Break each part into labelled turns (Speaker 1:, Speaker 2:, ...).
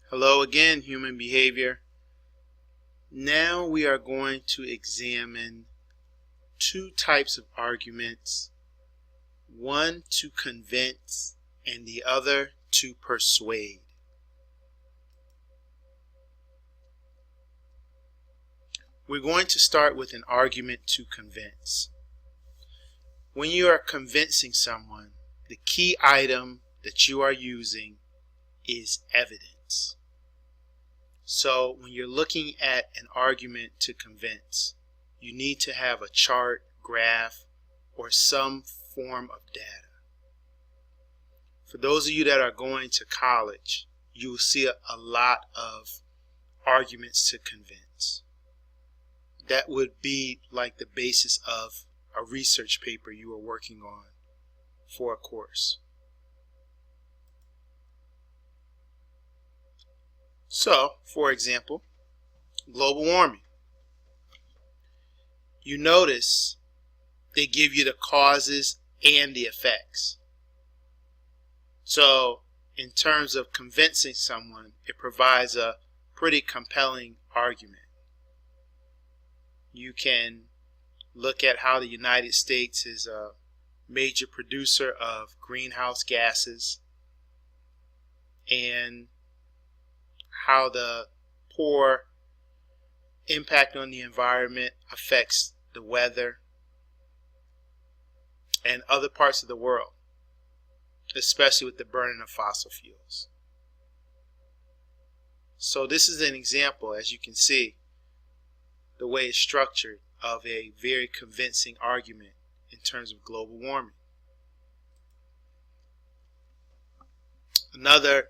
Speaker 1: Hello again, human behavior. Now we are going to examine two types of arguments, one to convince and the other to persuade. We're going to start with an argument to convince. When you are convincing someone, the key item that you are using is evidence. So when you're looking at an argument to convince, you need to have a chart, graph, or some form of data. For those of you that are going to college, you will see a lot of arguments to convince. That would be like the basis of a research paper you are working on for a course. So, for example, global warming. You notice they give you the causes and the effects. So, in terms of convincing someone, it provides a pretty compelling argument. You can look at how the United States is a major producer of greenhouse gases and how the poor impact on the environment affects the weather and other parts of the world, especially with the burning of fossil fuels. So this is an example, as you can see, the way it's structured, of a very convincing argument in terms of global warming. Another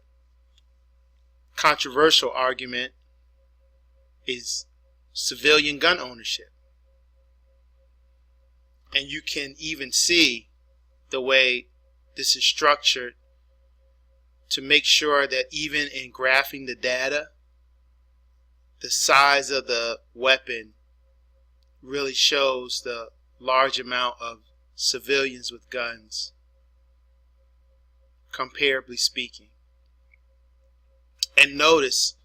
Speaker 1: controversial argument is civilian gun ownership. And you can even see the way this is structured to make sure that even in graphing the data, the size of the weapon really shows the large amount of civilians with guns, comparably speaking. And notice,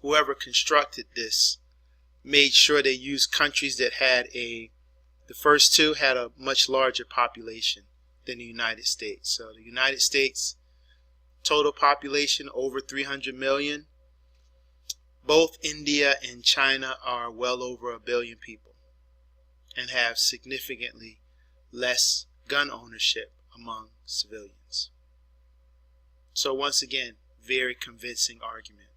Speaker 1: whoever constructed this made sure they used countries that had the first two had a much larger population than the United States. So the United States total population over 300 million. Both India and China are well over 1 billion people and have significantly less gun ownership among civilians. So once again, very convincing argument.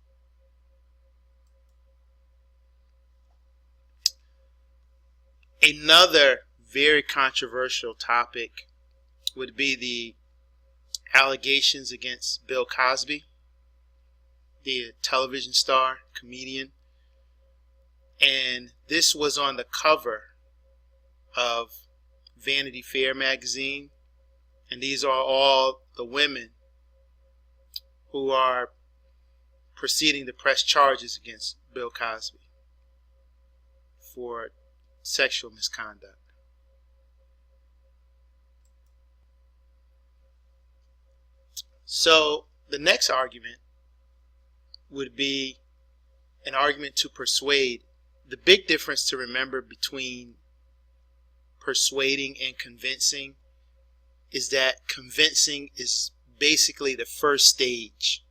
Speaker 1: Another very controversial topic would be the allegations against Bill Cosby, the television star, comedian. And this was on the cover of Vanity Fair magazine. And these are all the women who are proceeding to press charges against Bill Cosby for sexual misconduct. So the next argument would be an argument to persuade. The big difference to remember between persuading and convincing is that convincing is basically the first stage.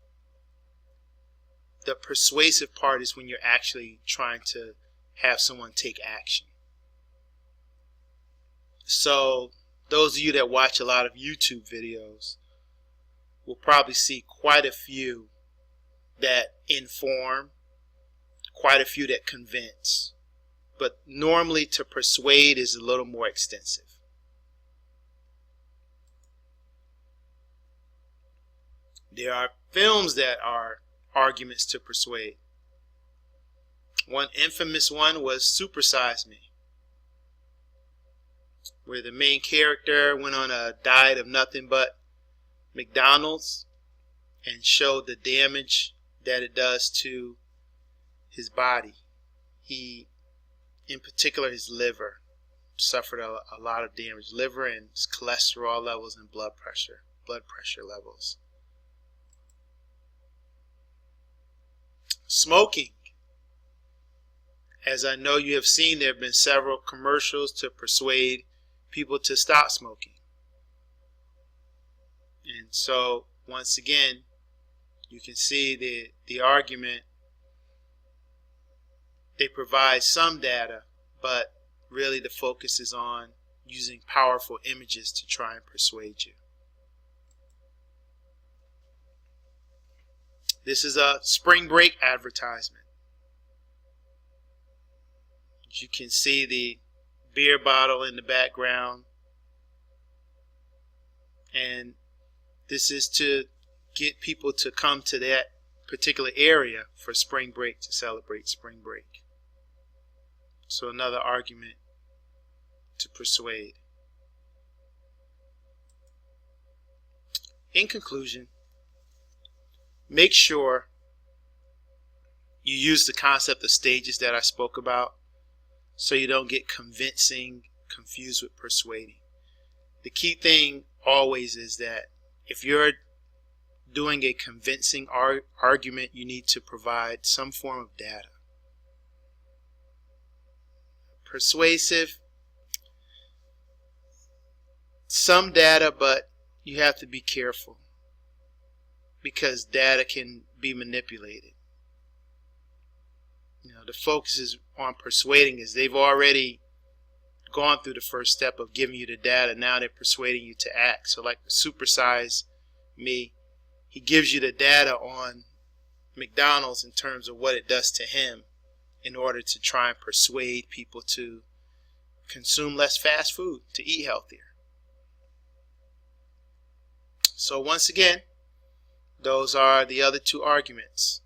Speaker 1: The persuasive part is when you're actually trying to have someone take action. So those of you that watch a lot of YouTube videos will probably see quite a few that inform, quite a few that convince. But normally to persuade is a little more extensive. There are films that are arguments to persuade. One infamous one was Super Size Me, where the main character went on a diet of nothing but McDonald's and showed the damage that it does to his body. He, in particular, his liver suffered a lot of damage. Liver and his cholesterol levels and blood pressure levels. Smoking. As I know you have seen, there have been several commercials to persuade people to stop smoking. And so, once again, you can see the argument. They provide some data, but really the focus is on using powerful images to try and persuade you. This is a spring break advertisement. You can see the beer bottle in the background, and this is to get people to come to that particular area for spring break, to celebrate spring break. So another argument to persuade. In conclusion, make sure you use the concept of stages that I spoke about, so you don't get convincing confused with persuading. The key thing always is that if you're doing a convincing argument, you need to provide some form of data. Persuasive, some data, but you have to be careful because data can be manipulated. The focus is on persuading, is they've already gone through the first step of giving you the data. Now they're persuading you to act. So like Supersize Me, he gives you the data on McDonald's in terms of what it does to him in order to try and persuade people to consume less fast food, to eat healthier. So once again, those are the other two arguments.